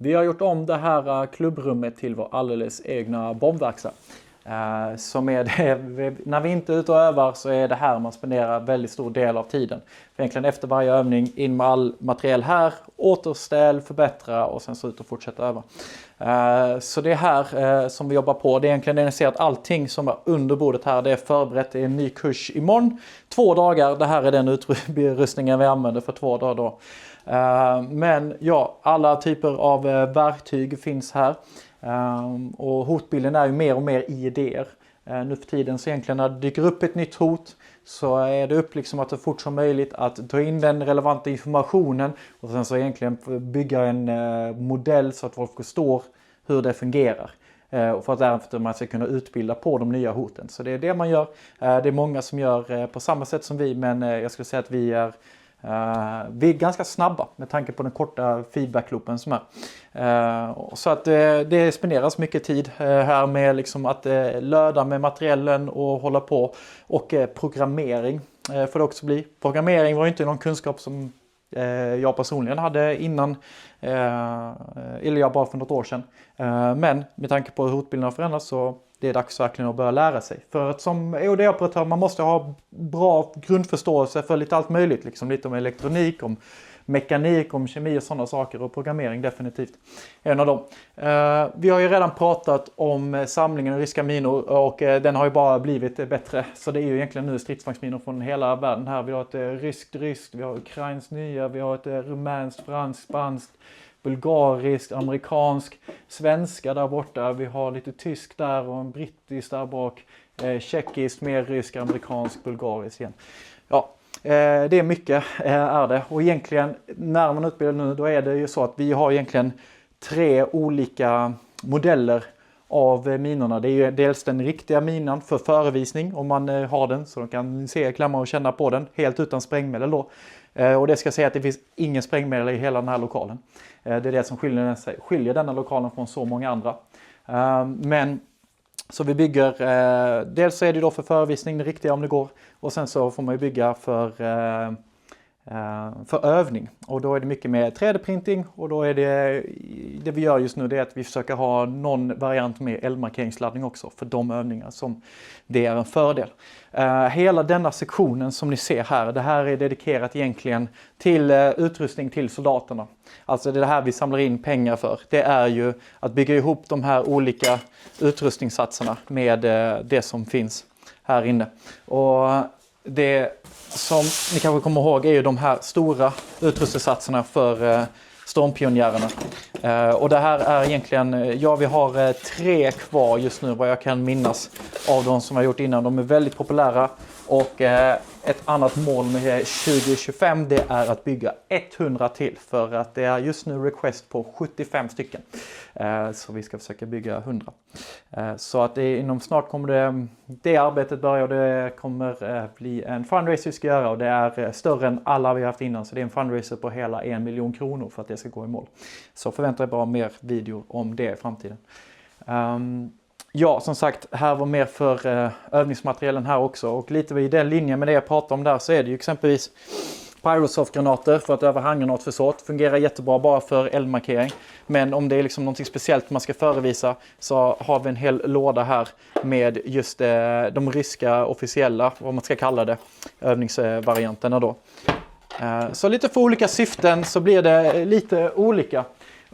Vi har gjort om det här klubbrummet till vår alldeles egna bombverkstad. Som är det, när vi inte är ute och övar så är det här man spenderar väldigt stor del av tiden. Egentligen efter varje övning in med all materiell här, återställ, förbättra och sen så ut och fortsätta öva. Så det är här som vi jobbar på. Det är egentligen det ni ser att allting som är under bordet här, det är förberett. Det är en ny kurs imorgon. 2 dagar, det här är den utrustningen vi använder för 2 dagar då. Men ja, alla typer av verktyg finns här. Och hotbilden är ju mer och mer idéer. Nu för tiden så egentligen när det dyker upp ett nytt hot så är det upp liksom att så fort som möjligt att ta in den relevanta informationen och sen så egentligen bygga en modell så att folk förstår hur det fungerar. Och för att därefter man ska kunna utbilda på de nya hoten. Så det är det man gör. Det är många som gör på samma sätt som vi, men jag skulle säga att vi är ganska snabba med tanke på den korta feedbackloopen som är. Så att det spenderas mycket tid här med liksom att löda med materiellen och hålla på. Och programmering får det också bli. Programmering var ju inte någon kunskap som jag personligen hade innan. Eller jag bara för något år sedan. Men med tanke på hur hotbilden har förändrats så det är dags verkligen att börja lära sig. För att som OD-operatör man måste ha bra grundförståelse för lite allt möjligt. Liksom lite om elektronik, om mekanik, om kemi och sådana saker. Och programmering definitivt en av dem. Vi har ju redan pratat om samlingen av ryska minor och den har ju bara blivit bättre. Så det är ju egentligen nu stridsvagnsminor från hela världen här. Vi har ett ryskt, vi har ukrainskt nya, vi har ett rumänskt, franskt, spanskt, bulgariskt, amerikansk, svenska där borta. Vi har lite tysk där och en brittisk där bak. Tjeckiskt, mer rysk, amerikansk, bulgariskt igen. Ja, det är mycket är det. Och egentligen när man utbildar nu då är det ju så att vi har egentligen 3 olika modeller av minorna. Det är ju dels den riktiga minan för förevisning om man har den så de kan se, klämma och känna på den helt utan sprängmedel då. Och det ska säga att det finns ingen sprängmedel i hela den här lokalen. Det är det som skiljer denna lokalen från så många andra. Men så vi bygger, dels så är det då för förevisning det riktiga om det går. Och sen så får man ju bygga för övning. Och då är det mycket med 3D-printing. Och då är det vi gör just nu det är att vi försöker ha någon variant med eldmarkeringsladdning också. För de övningar som det är en fördel. Hela denna sektionen som ni ser här. Det här är dedikerat egentligen till utrustning till soldaterna. Alltså det här vi samlar in pengar för. Det är ju att bygga ihop de här olika utrustningssatserna med det som finns här inne. Och det som ni kanske kommer ihåg är ju de här stora utrustningssatserna för stormpionjärerna. Och det här är egentligen, ja vi har 3 kvar just nu vad jag kan minnas av de som jag gjort innan. De är väldigt populära och ett annat mål med 2025 det är att bygga 100 till för att det är just nu request på 75 stycken. Så vi ska försöka bygga 100. Så att inom snart kommer det arbetet börja och det kommer bli en fundraiser vi ska göra och det är större än alla vi har haft innan så det är en fundraiser på hela 1 miljon kronor för att det ska gå i mål. Så förväntar jag bara mer video om det i framtiden. Ja, som sagt, här var mer för övningsmaterialen här också. Och lite i den linjen med det jag pratade om där så är det ju exempelvis Pyrosoft-granater för att öva handgranatförsåt. Fungerar jättebra bara för eldmarkering. Men om det är liksom något speciellt man ska förevisa så har vi en hel låda här med just de ryska officiella, vad man ska kalla det, övningsvarianterna då. Så lite för olika syften så blir det lite olika.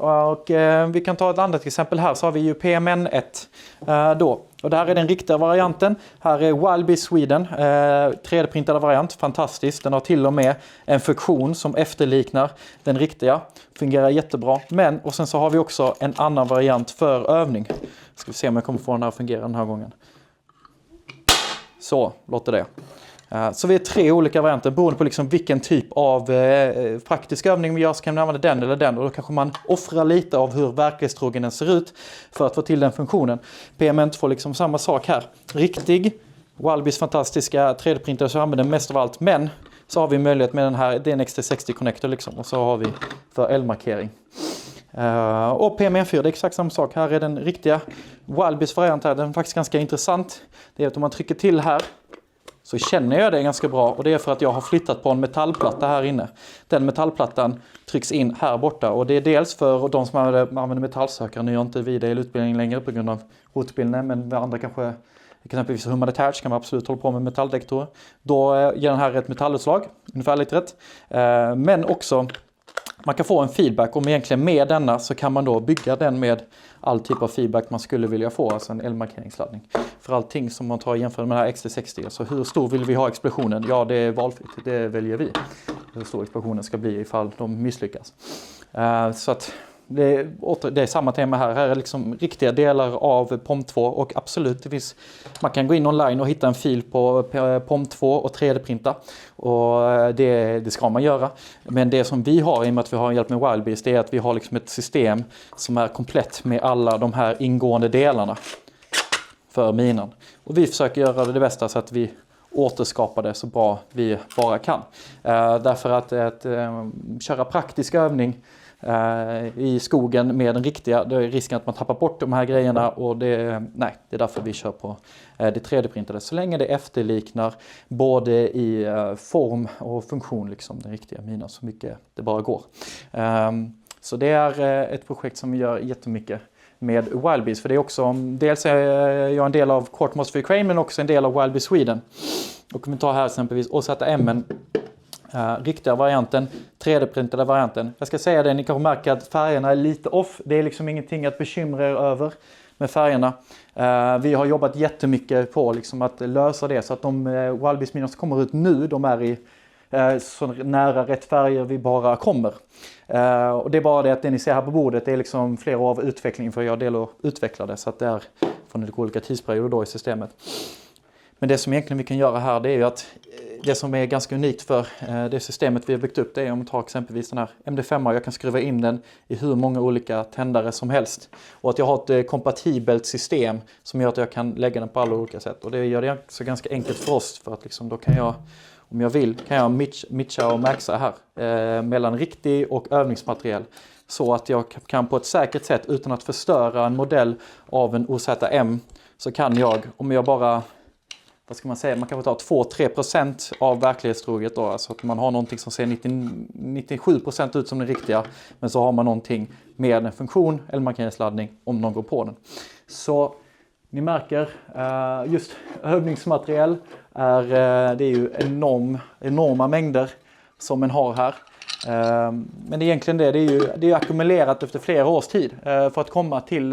Och vi kan ta ett annat exempel här så har vi ju PMN1 då. Och där är den riktiga varianten. Här är Wildbee Sweden, 3D-printade variant, fantastiskt. Den har till och med en funktion som efterliknar den riktiga. Fungerar jättebra. Men, och sen så har vi också en annan variant för övning. Ska vi se om jag kommer få den här att fungera den här gången. Så, låter det. Så vi har 3 olika varianter beroende på liksom vilken typ av praktisk övning vi gör så kan man använda den eller den och då kanske man offrar lite av hur verklighetstrogen den ser ut för att få till den funktionen. PMN får liksom samma sak här. Riktig, Wildbees fantastiska 3D-printer så använder den mest av allt men så har vi möjlighet med den här, det är en XT60 connector liksom och så har vi för eldmarkering. Och PMN4 det är exakt samma sak. Här är den riktiga Wildbees variant här, den är faktiskt ganska intressant. Det är att om man trycker till här så känner jag det ganska bra, och det är för att jag har flyttat på en metallplatta här inne. Den metallplattan trycks in här borta, och det är dels för de som använder metallsökare. Nu gör inte vi det i utbildningen längre på grund av hotbildningen, men andra kanske exempelvis humanitärt kan man absolut hålla på med metalldetektorer. Då ger den här ett metallutslag, ungefär lite rätt. Men också man kan få en feedback, och egentligen med denna så kan man då bygga den med all typ av feedback man skulle vilja få, alltså en eldmarkeringsladdning. För allting som man tar jämfört med den här XT60, så hur stor vill vi ha explosionen? Ja, det är valfritt, det väljer vi. Hur stor explosionen ska bli ifall de misslyckas. Så att det är samma tema här. Här är liksom riktiga delar av POM2, och absolut, man kan gå in online och hitta en fil på POM2 och 3D-printa. Och det ska man göra. Men det som vi har, i och med att vi har hjälp med Wildbeast, det är att vi har liksom ett system som är komplett med alla de här ingående delarna för minan. Och vi försöker göra det bästa så att vi återskapar det så bra vi bara kan. Därför att köra praktisk övning i skogen med den riktiga, då är risken att man tappar bort de här grejerna, och det är därför vi kör på det 3D-printade, så länge det efterliknar både i form och funktion liksom den riktiga minan så mycket det bara går. Så det är ett projekt som vi gör jättemycket med Wildbeast, för det är också, dels är jag en del av Court Atmosphere Crane, men också en del av Wildbeast Sweden. Och om vi tar här exempelvis OZM, riktiga varianten, 3D-printade varianten. Jag ska säga det, ni kanske märker att färgerna är lite off. Det är liksom ingenting att bekymra er över med färgerna. Vi har jobbat jättemycket på liksom att lösa det, så att de Wildbeast-minorna som kommer ut nu, de är i så nära rätt färger vi bara kommer. Och det är bara det att det ni ser här på bordet, det är liksom flera år av utveckling, för jag del och utvecklade, så att det är från olika tidsperioder då i systemet. Men det som egentligen vi kan göra här, det är ju att det som är ganska unikt för det systemet vi har byggt upp, det är om man tar exempelvis den här MD5, jag kan skruva in den i hur många olika tändare som helst. Och att jag har ett kompatibelt system som gör att jag kan lägga den på alla olika sätt. Och det gör det så ganska enkelt för oss, för att liksom, då kan jag, om jag vill, kan jag mitcha och maxa här mellan riktig och övningsmaterial. Så att jag kan på ett säkert sätt, utan att förstöra en modell av en OZM, så kan jag, om jag bara, vad ska man säga, man kan få ta 2-3% av verklighetstroget då, alltså att man har någonting som ser 97% ut som den riktiga, men så har man någonting med en funktion eller markeringsladdning om någon går på den. Så ni märker, just övningsmaterial det är ju enorma mängder som man har här. Men egentligen det är ju ackumulerat efter flera års tid för att komma till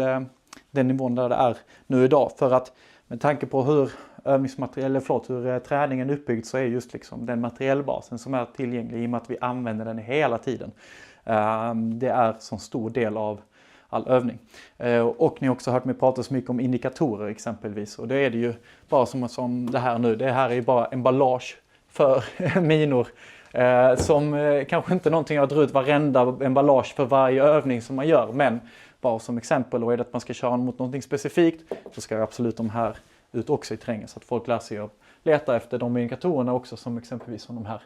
den nivån där det är nu idag. För att med tanke på hur hur träningen är uppbyggd, så är just liksom den materiellbasen som är tillgänglig, i och med att vi använder den hela tiden. Det är så stor del av all övning. Och ni har också hört mig prata så mycket om indikatorer exempelvis. Och det är det ju bara som det här nu. Det här är ju bara emballage för minor. Som kanske inte någonting jag drar ut varenda emballage för varje övning som man gör. Men bara som exempel, och är det att man ska köra mot någonting specifikt, så ska absolut de här ut också i terrängen, så att folk lär sig att leta efter de indikatorerna också, som exempelvis som de här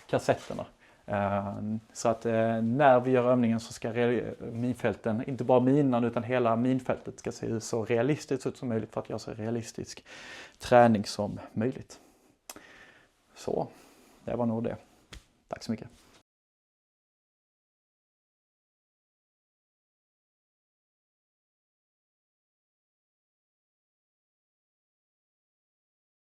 kassetterna. Så att när vi gör övningen så ska minfälten, inte bara minan utan hela minfältet, ska se så realistiskt ut som möjligt, för att göra så realistisk träning som möjligt. Så, det var nog det. Tack så mycket.